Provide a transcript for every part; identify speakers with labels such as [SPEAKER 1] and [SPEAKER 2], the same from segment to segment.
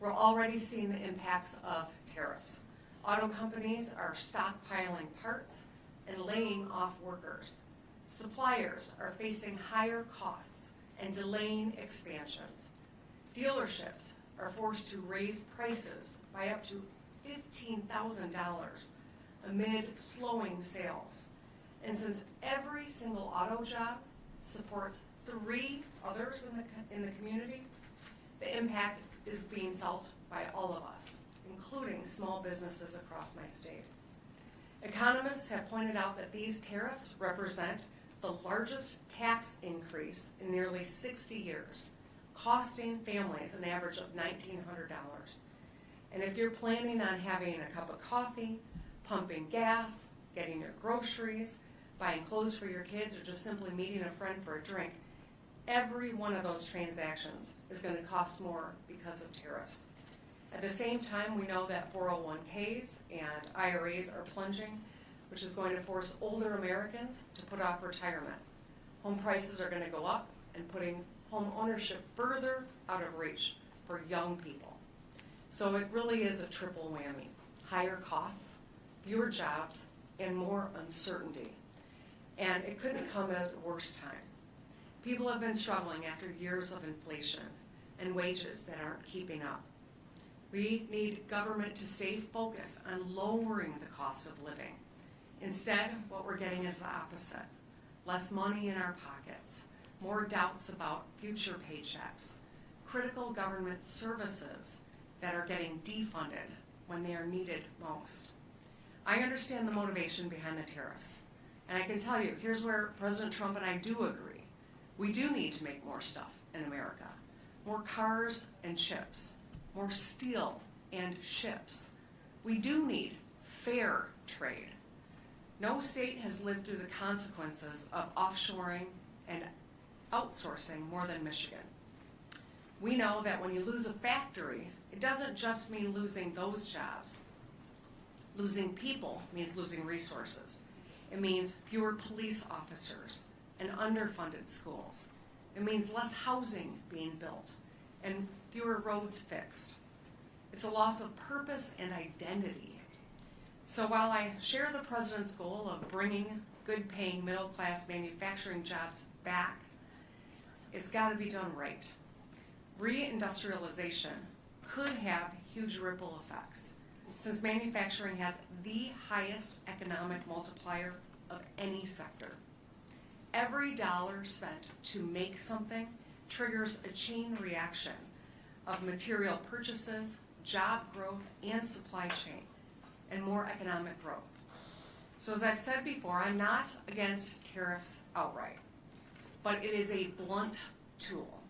[SPEAKER 1] We're already seeing the impacts of tariffs. Auto companies are stockpiling parts and laying off workers. Suppliers are facing higher costs and delaying expansions. Dealerships are forced to raise prices by up to $15,000 amid slowing sales. And since every single auto job supports 3 others in the community, the impact is being felt by all of us, including small businesses across my state. Economists have pointed out that these tariffs represent the largest tax increase in nearly 60 years, costing families an average of $1,900. And if you're planning on having a cup of coffee, pumping gas, getting your groceries, buying clothes for your kids, or just simply meeting a friend for a drink, every one of those transactions is going to cost more because of tariffs. At the same time, we know that 401ks and IRAs are plunging, which is going to force older Americans to put off retirement. Home prices are going to go up and putting home ownership further out of reach for young people. So it really is a triple whammy: higher costs, fewer jobs, and more uncertainty. And it couldn't come at a worse time. People have been struggling after years of inflation and wages that aren't keeping up. We need government to stay focused on lowering the cost of living. Instead, what we're getting is the opposite: less money in our pockets, more doubts about future paychecks, critical government services that are getting defunded when they are needed most. I understand the motivation behind the tariffs, and I can tell you, here's where President Trump and I do agree. We do need to make more stuff in America: more cars and chips, more steel and ships. We do need fair trade. No state has lived through the consequences of offshoring and outsourcing more than Michigan. We know that when you lose a factory, it doesn't just mean losing those jobs. Losing people means losing resources. It means fewer police officers and underfunded schools. It means less housing being built and fewer roads fixed. It's a loss of purpose and identity. So while I share the president's goal of bringing good-paying middle-class manufacturing jobs back, it's got to be done right. Reindustrialization could have huge ripple effects, since manufacturing has the highest economic multiplier of any sector. Every dollar spent to make something triggers a chain reaction of material purchases, job growth, and supply chain, and more economic growth. So as I've said before, I'm not against tariffs outright, but it is a blunt tool.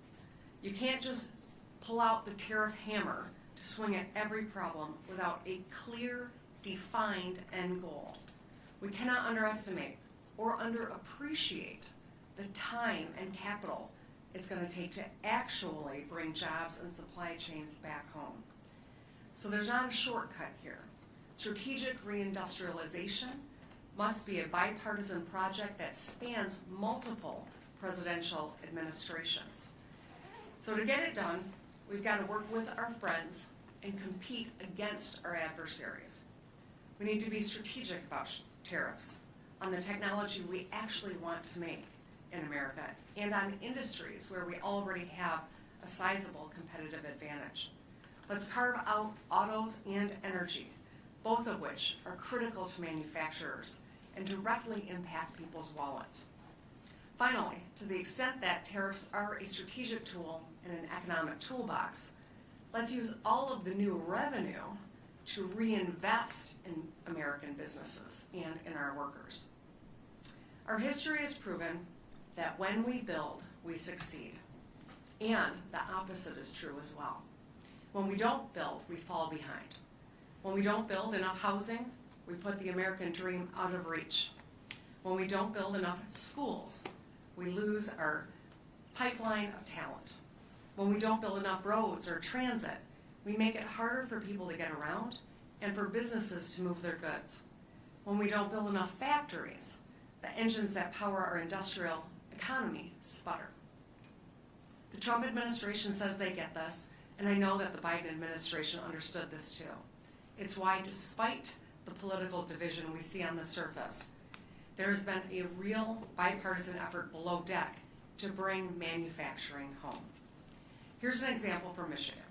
[SPEAKER 1] You can't just pull out the tariff hammer to swing at every problem without a clear, defined end goal. We cannot underestimate or underappreciate the time and capital it's going to take to actually bring jobs and supply chains back home. So there's not a shortcut here. Strategic reindustrialization must be a bipartisan project that spans multiple presidential administrations. So to get it done, we've got to work with our friends and compete against our adversaries. We need to be strategic about tariffs on the technology we actually want to make in America and on industries where we already have a sizable competitive advantage. Let's carve out autos and energy, both of which are critical to manufacturers and directly impact people's wallets. Finally, to the extent that tariffs are a strategic tool in an economic toolbox, let's use all of the new revenue to reinvest in American businesses and in our workers. Our history has proven that when we build, we succeed. And the opposite is true as well. When we don't build, we fall behind. When we don't build enough housing, we put the American dream out of reach. When we don't build enough schools, we lose our pipeline of talent. When we don't build enough roads or transit, we make it harder for people to get around and for businesses to move their goods. When we don't build enough factories, the engines that power our industrial economy sputter. The Trump administration says they get this, And I know that the Biden administration understood this too. It's why, despite the political division we see on the surface, there has been a real bipartisan effort below deck to bring manufacturing home. Here's an example from Michigan.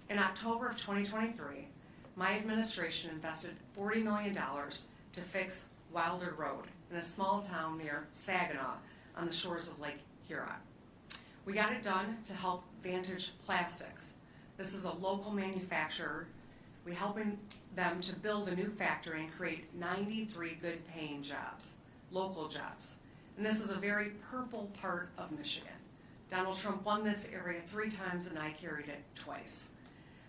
[SPEAKER 1] In October of 2023, my administration invested $40 million to fix Wilder Road in a small town near Saginaw on the shores of Lake Huron. We got it done to help Vantage Plastics. This is a local manufacturer. We're helping them to build a new factory and create 93 good-paying jobs, local jobs. And this is a very purple part of Michigan. Donald Trump won this area 3 times and I carried it twice.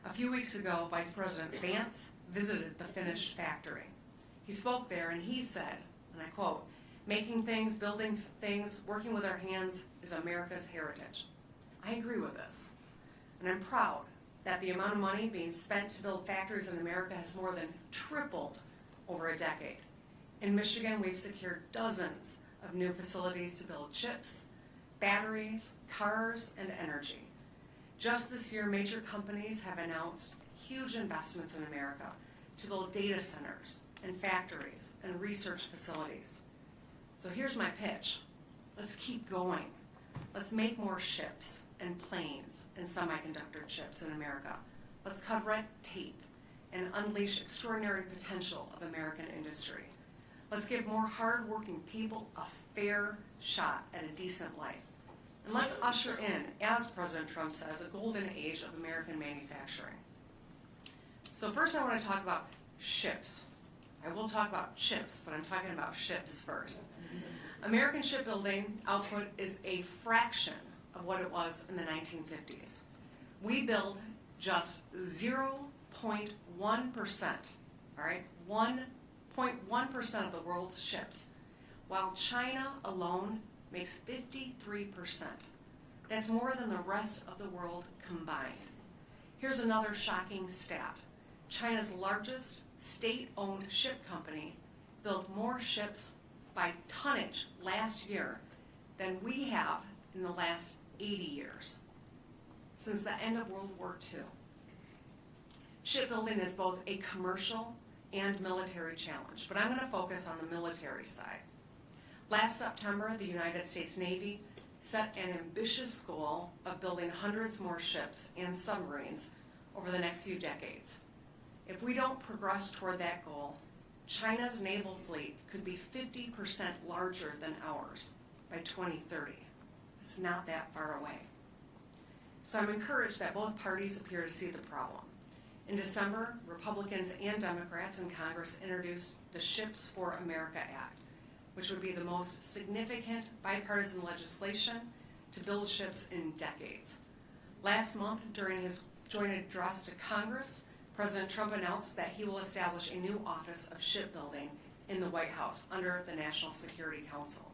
[SPEAKER 1] A few weeks ago, Vice President Vance visited the finished factory. He spoke there and he said, and I quote, "Making things, building things, working with our hands is America's heritage." I agree with this. And I'm proud that the amount of money being spent to build factories in America has more than tripled over a decade. In Michigan, we've secured dozens of new facilities to build chips, batteries, cars, and energy. Just this year, major companies have announced huge investments in America to build data centers and factories and research facilities. So here's my pitch. Let's keep going. Let's make more ships and planes and semiconductor chips in America. Let's cut red tape and unleash extraordinary potential of American industry. Let's give more hard-working people a fair shot at a decent life. And let's usher in, as President Trump says, a golden age of American manufacturing. So first I want to talk about ships. I will talk about chips, but I'm talking about ships first. American shipbuilding output is a fraction of what it was in the 1950s. We build just 0.1%, all right, 1.1% of the world's ships, while China alone makes 53%. That's more than the rest of the world combined. Here's another shocking stat. China's largest state-owned ship company built more ships by tonnage last year than we have in the last 80 years, since the end of World War II. Shipbuilding is both a commercial and military challenge, but I'm going to focus on the military side. Last September, the United States Navy set an ambitious goal of building hundreds more ships and submarines over the next few decades. If we don't progress toward that goal, China's naval fleet could be 50% larger than ours by 2030. It's not that far away. So I'm encouraged that both parties appear to see the problem. In December, Republicans and Democrats in Congress introduced the Ships for America Act, which would be the most significant bipartisan legislation to build ships in decades. Last month, during his joint address to Congress, President Trump announced that he will establish a new Office of Shipbuilding in the White House under the National Security Council.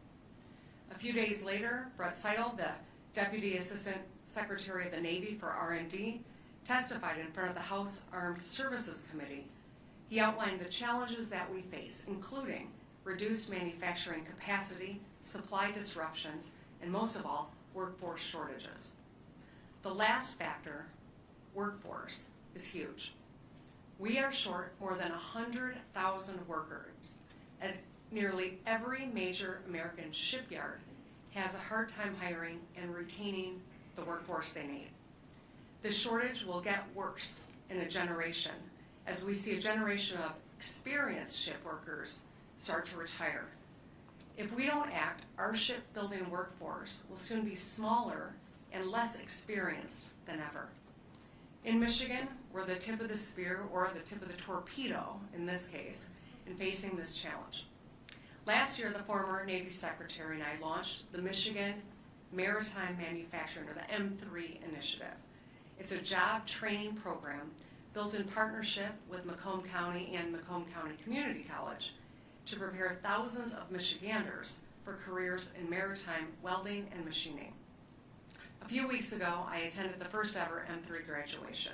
[SPEAKER 1] A few days later, Brett Seidel, the Deputy Assistant Secretary of the Navy for R&D, testified in front of the House Armed Services Committee. He outlined the challenges that we face, including reduced manufacturing capacity, supply disruptions, and most of all, workforce shortages. The last factor, workforce, is huge. We are short more than 100,000 workers, as nearly every major American shipyard has a hard time hiring and retaining the workforce they need. The shortage will get worse in a generation as we see a generation of experienced ship workers start to retire. If we don't act, our shipbuilding workforce will soon be smaller and less experienced than ever. In Michigan, we're the tip of the spear, or the tip of the torpedo in this case, in facing this challenge. Last year, the former Navy Secretary and I launched the Michigan Maritime Manufacturing, or the M3 initiative. It's a job training program built in partnership with Macomb County and Macomb County Community College to prepare thousands of Michiganders for careers in maritime welding and machining. A few weeks ago, I attended the first ever M3 graduation.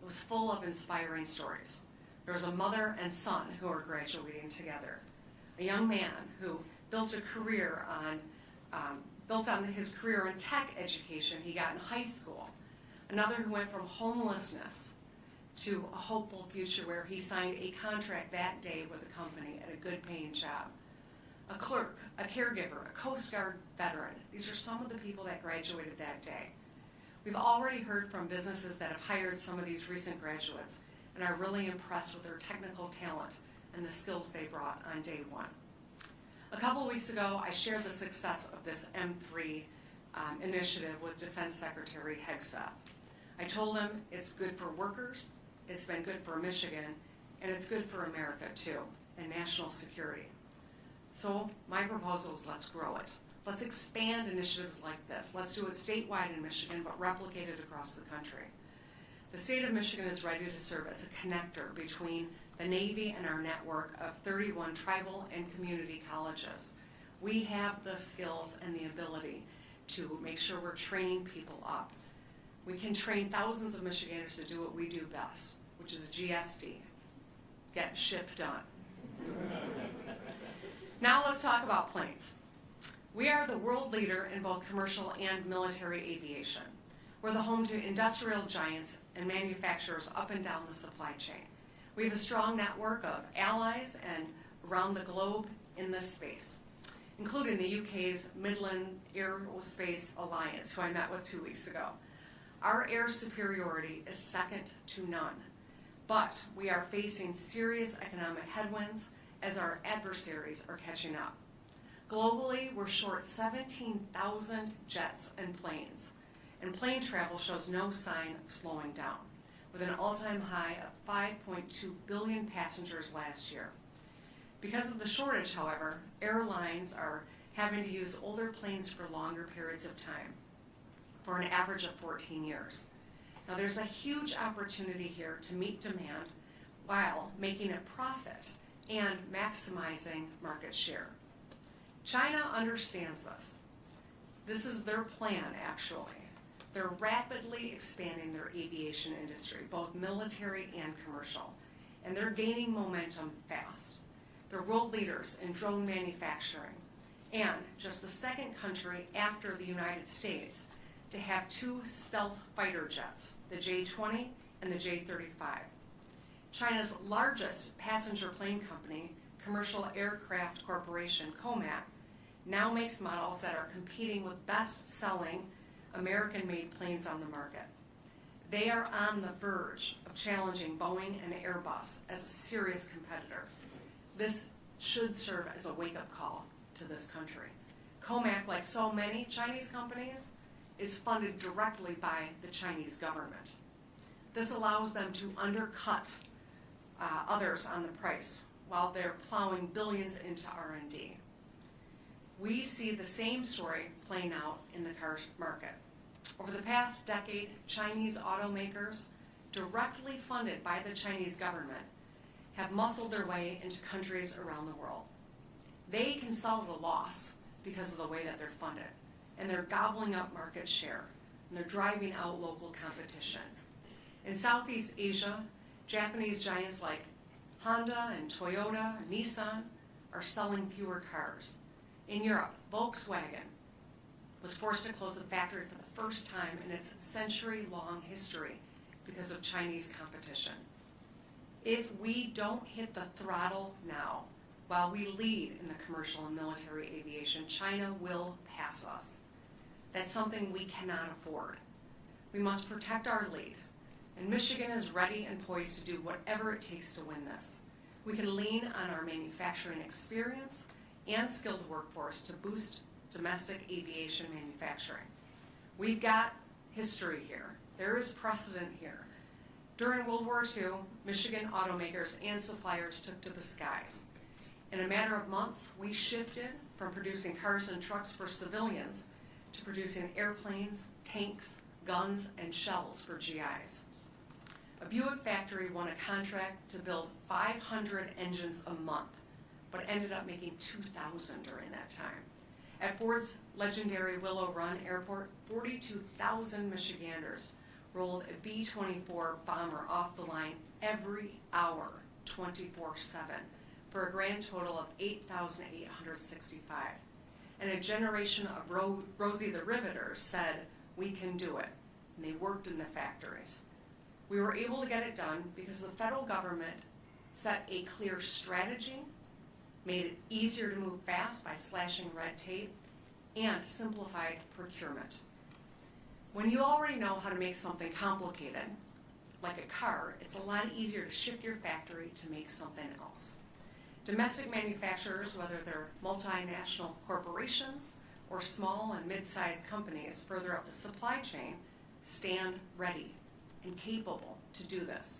[SPEAKER 1] It was full of inspiring stories. There was a mother and son who were graduating together. A young man who built a career on his career in tech education he got in high school. Another who went from homelessness to a hopeful future where he signed a contract that day with a company at a good paying job. A clerk, a caregiver, a Coast Guard veteran. These are some of the people that graduated that day. We've already heard from businesses that have hired some of these recent graduates and are really impressed with their technical talent and the skills they brought on day one. A couple of weeks ago, I shared the success of this M3 initiative with Defense Secretary Hegseth. I told him it's good for workers, it's been good for Michigan, and it's good for America too, and national security. So my proposal is let's grow it. Let's expand initiatives like this. Let's do it statewide in Michigan, but replicate it across the country. The state of Michigan is ready to serve as a connector between the Navy and our network of 31 tribal and community colleges. We have the skills and the ability to make sure we're training people up. We can train thousands of Michiganders to do what we do best, which is GSD, get ship done. Now let's talk about planes. We are the world leader in both commercial and military aviation. We're the home to industrial giants and manufacturers up and down the supply chain. We have a strong network of allies and around the globe in this space, including the UK's Midland Aerospace Alliance, who I met with 2 weeks ago. Our air superiority is second to none, but we are facing serious economic headwinds as our adversaries are catching up. Globally, we're short 17,000 jets and planes, and plane travel shows no sign of slowing down, with an all-time high of 5.2 billion passengers last year. Because of the shortage, however, airlines are having to use older planes for longer periods of time, for an average of 14 years. Now there's a huge opportunity here to meet demand while making a profit and maximizing market share. China understands this. This is their plan, actually. They're rapidly expanding their aviation industry, both military and commercial, and they're gaining momentum fast. They're world leaders in drone manufacturing, and just the second country after the United States to have 2 stealth fighter jets, the J-20 and the J-35. China's largest passenger plane company, Commercial Aircraft Corporation, COMAC, now makes models that are competing with best-selling American-made planes on the market. They are on the verge of challenging Boeing and Airbus as a serious competitor. This should serve as a wake-up call to this country. COMAC, like so many Chinese companies, is funded directly by the Chinese government. This allows them to undercut others on the price while they're plowing billions into R&D. We see the same story playing out in the car market. Over the past decade, Chinese automakers, directly funded by the Chinese government, have muscled their way into countries around the world. They can sell at a loss because of the way that they're funded, and they're gobbling up market share, and they're driving out local competition. In Southeast Asia, Japanese giants like Honda and Toyota and Nissan are selling fewer cars. In Europe, Volkswagen was forced to close a factory for the first time in its century-long history because of Chinese competition. If we don't hit the throttle now, while we lead in the commercial and military aviation, China will pass us. That's something we cannot afford. We must protect our lead, and Michigan is ready and poised to do whatever it takes to win this. We can lean on our manufacturing experience and skilled workforce to boost domestic aviation manufacturing. We've got history here. There is precedent here. During World War II, Michigan automakers and suppliers took to the skies. In a matter of months, we shifted from producing cars and trucks for civilians to producing airplanes, tanks, guns, and shells for GIs. A Buick factory won a contract to build 500 engines a month, but ended up making 2,000 during that time. At Ford's legendary Willow Run Airport, 42,000 Michiganders rolled a B-24 bomber off the line every hour, 24/7, for a grand total of 8,865. And a generation of Rosie the Riveters said, "We can do it." and they worked in the factories. We were able to get it done because the federal government set a clear strategy, made it easier to move fast by slashing red tape, and simplified procurement. When you already know how to make something complicated, like a car, it's a lot easier to shift your factory to make something else. Domestic manufacturers, whether they're multinational corporations or small and mid-sized companies further up the supply chain, stand ready and capable to do this.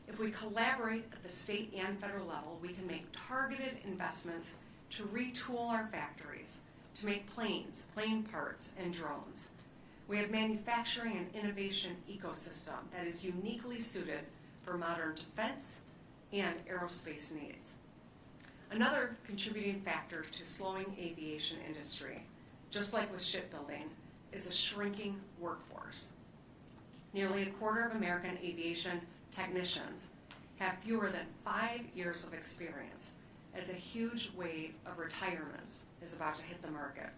[SPEAKER 1] If we collaborate at the state and federal level, we can make targeted investments to retool our factories, to make planes, plane parts, and drones. We have manufacturing and innovation ecosystem that is uniquely suited for modern defense and aerospace needs. Another contributing factor to slowing aviation industry, just like with shipbuilding, is a shrinking workforce. Nearly a quarter of American aviation technicians have fewer than 5 years of experience, as a huge wave of retirements is about to hit the market.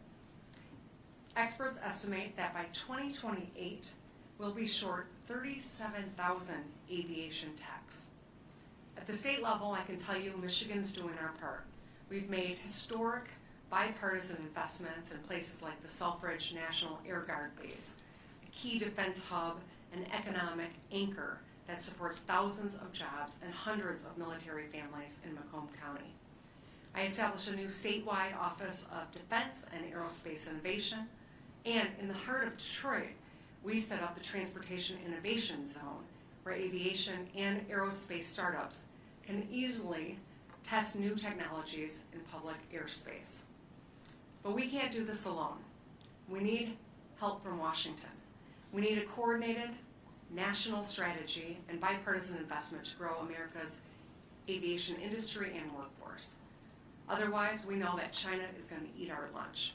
[SPEAKER 1] Experts estimate that by 2028, we'll be short 37,000 aviation techs. At the state level, I can tell you Michigan's doing our part. We've made historic bipartisan investments in places like the Selfridge National Air Guard Base, a key defense hub and economic anchor that supports thousands of jobs and hundreds of military families in Macomb County. I established a new statewide Office of Defense and Aerospace Innovation, and in the heart of Detroit, we set up the Transportation Innovation Zone, where aviation and aerospace startups can easily test new technologies in public airspace. But we can't do this alone. We need help from Washington. We need a coordinated national strategy and bipartisan investment to grow America's aviation industry and workforce. Otherwise, we know that China is going to eat our lunch.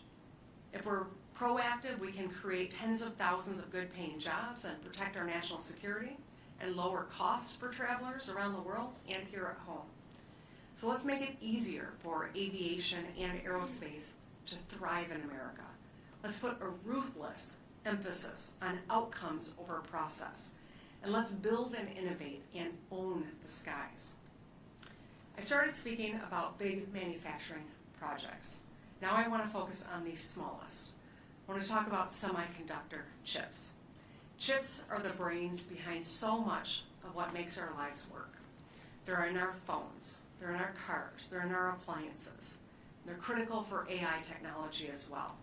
[SPEAKER 1] If we're proactive, we can create tens of thousands of good-paying jobs and protect our national security and lower costs for travelers around the world and here at home. So let's make it easier for aviation and aerospace to thrive in America. Let's put a ruthless emphasis on outcomes over process. And let's build and innovate and own the skies. I started speaking about big manufacturing projects. Now I want to focus on the smallest. I want to talk about semiconductor chips. Chips are the brains behind so much of what makes our lives work. They're in our phones, they're in our cars, they're in our appliances. They're critical for AI technology as well.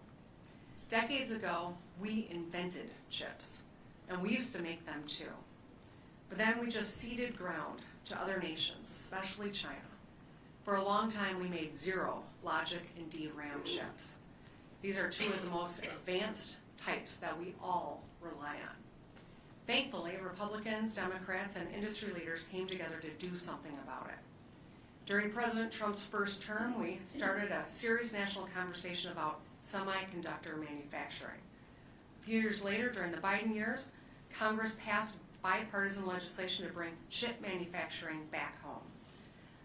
[SPEAKER 1] Decades ago, we invented chips, and we used to make them too. But then we just ceded ground to other nations, especially China. For a long time, we made zero logic and DRAM chips. These are two of the most advanced types that we all rely on. Thankfully, Republicans, Democrats, and industry leaders came together to do something about it. During President Trump's first term, we started a serious national conversation about semiconductor manufacturing. A few years later, during the Biden years, Congress passed bipartisan legislation to bring chip manufacturing back home.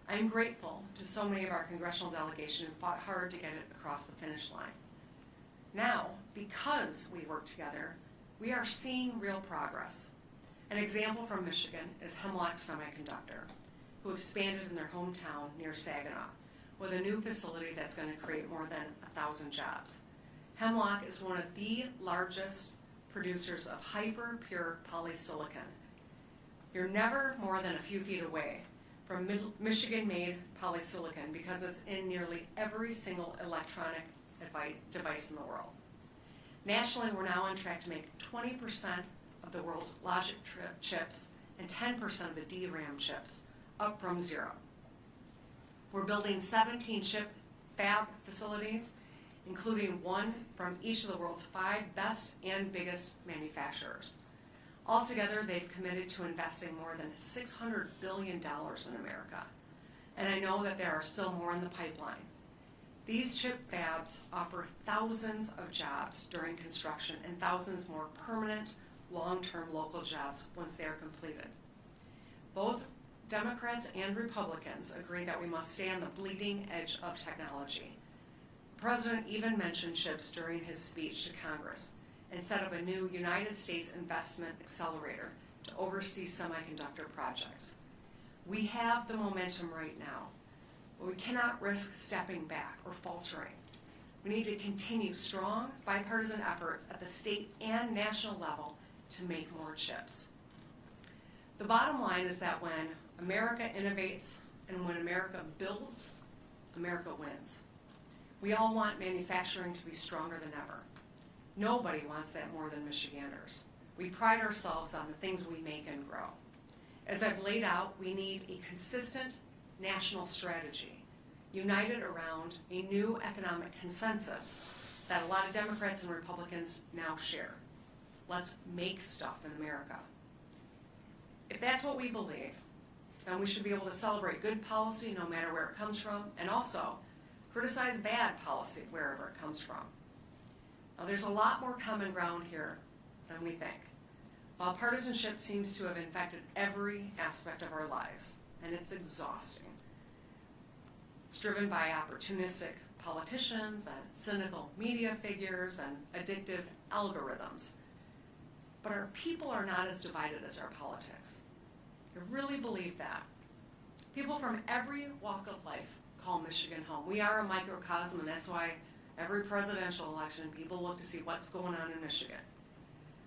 [SPEAKER 1] I'm grateful to so many of our congressional delegation who fought hard to get it across the finish line. Now, because we work together, we are seeing real progress. An example from Michigan is Hemlock Semiconductor, who expanded in their hometown near Saginaw with a new facility that's going to create more than 1,000 jobs. Hemlock is one of the largest producers of hyper-pure polysilicon. You're never more than a few feet away from Michigan-made polysilicon because it's in nearly every single electronic device in the world. Nationally, we're now on track to make 20% of the world's logic chips and 10% of the DRAM chips, up from zero. We're building 17 chip fab facilities, including one from each of the world's 5 best and biggest manufacturers. Altogether, they've committed to investing more than $600 billion in America. And I know that there are still more in the pipeline. These chip fabs offer thousands of jobs during construction and thousands more permanent, long-term local jobs once they are completed. Both Democrats and Republicans agree that we must stay on the bleeding edge of technology. The President even mentioned chips during his speech to Congress, and set up a new United States investment accelerator to oversee semiconductor projects. We have the momentum right now, but we cannot risk stepping back or faltering. We need to continue strong bipartisan efforts at the state and national level to make more chips. The bottom line is that when America innovates and when America builds, America wins. We all want manufacturing to be stronger than ever. Nobody wants that more than Michiganders. We pride ourselves on the things we make and grow. As I've laid out, we need a consistent national strategy, united around a new economic consensus that a lot of Democrats and Republicans now share. Let's make stuff in America. If that's what we believe, then we should be able to celebrate good policy no matter where it comes from, and also criticize bad policy wherever it comes from. Now, there's a lot more common ground here than we think. While partisanship seems to have infected every aspect of our lives, and it's exhausting. It's driven by opportunistic politicians and cynical media figures and addictive algorithms. But our people are not as divided as our politics. I really believe that. People from every walk of life call Michigan home. We are a microcosm, and that's why every presidential election people look to see what's going on in Michigan.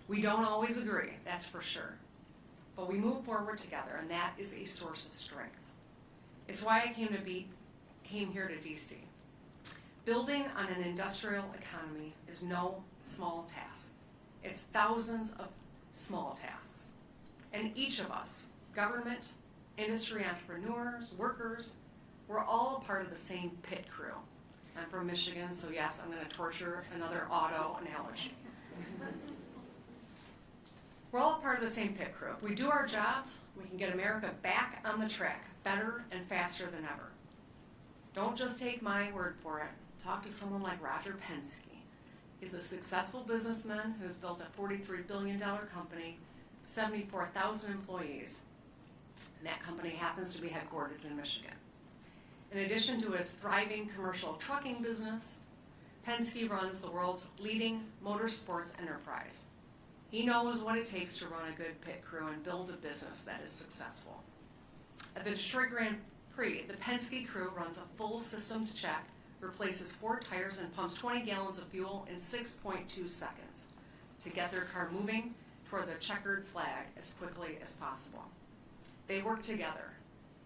[SPEAKER 1] We don't always agree, that's for sure. But we move forward together, and that is a source of strength. It's why I came here to DC. Building on an industrial economy is no small task. It's thousands of small tasks. And each of us, government, industry entrepreneurs, workers, we're all a part of the same pit crew. I'm from Michigan, so yes, I'm going to torture another auto analogy. We're all a part of the same pit crew. If we do our jobs, we can get America back on the track, better and faster than ever. Don't just take my word for it. Talk to someone like Roger Penske. He's a successful businessman who's built a $43 billion company, 74,000 employees, and that company happens to be headquartered in Michigan. In addition to his thriving commercial trucking business, Penske runs the world's leading motorsports enterprise. He knows what it takes to run a good pit crew and build a business that is successful. At the Detroit Grand Prix, the Penske crew runs a full systems check, replaces 4 tires, and pumps 20 gallons of fuel in 6.2 seconds to get their car moving toward the checkered flag as quickly as possible. They work together.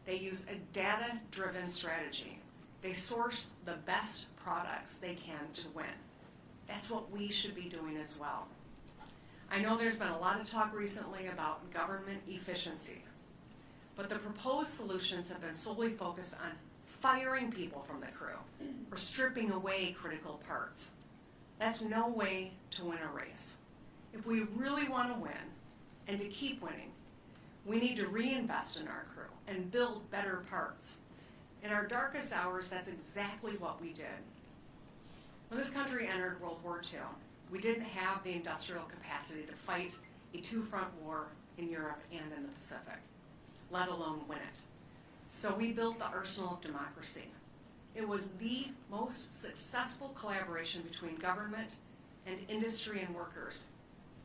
[SPEAKER 1] They use a data-driven strategy. They source the best products they can to win. That's what we should be doing as well. I know there's been a lot of talk recently about government efficiency, but the proposed solutions have been solely focused on firing people from the crew or stripping away critical parts. That's no way to win a race. If we really want to win and to keep winning, we need to reinvest in our crew and build better parts. In our darkest hours, that's exactly what we did. When this country entered World War II, we didn't have the industrial capacity to fight a 2-front war in Europe and in the Pacific, let alone win it. So we built the arsenal of democracy. It was the most successful collaboration between government and industry and workers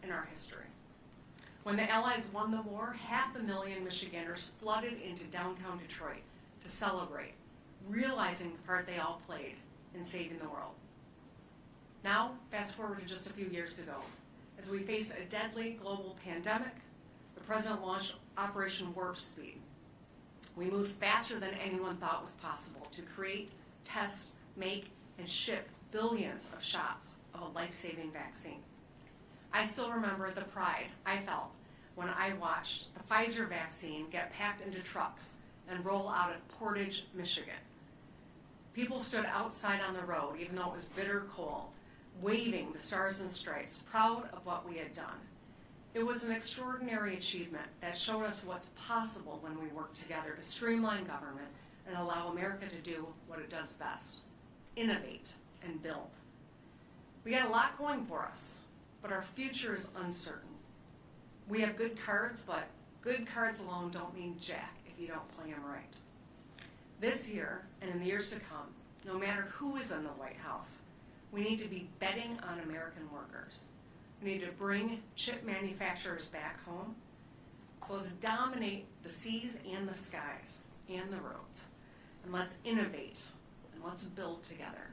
[SPEAKER 1] in our history. When the Allies won the war, 500,000 Michiganders flooded into downtown Detroit to celebrate, realizing the part they all played in saving the world. Now, fast forward to just a few years ago. As we face a deadly global pandemic, the President launched Operation Warp Speed. We moved faster than anyone thought was possible to create, test, make, and ship billions of shots of a life-saving vaccine. I still remember the pride I felt when I watched the Pfizer vaccine get packed into trucks and roll out of Portage, Michigan. People stood outside on the road, even though it was bitter cold, waving the stars and stripes, proud of what we had done. It was an extraordinary achievement that showed us what's possible when we work together to streamline government and allow America to do what it does best, innovate and build. We got a lot going for us, but our future is uncertain. We have good cards, but good cards alone don't mean jack if you don't play them right. This year, and in the years to come, no matter who is in the White House, we need to be betting on American workers. We need to bring chip manufacturers back home. So let's dominate the seas and the skies and the roads. And let's innovate and let's build together.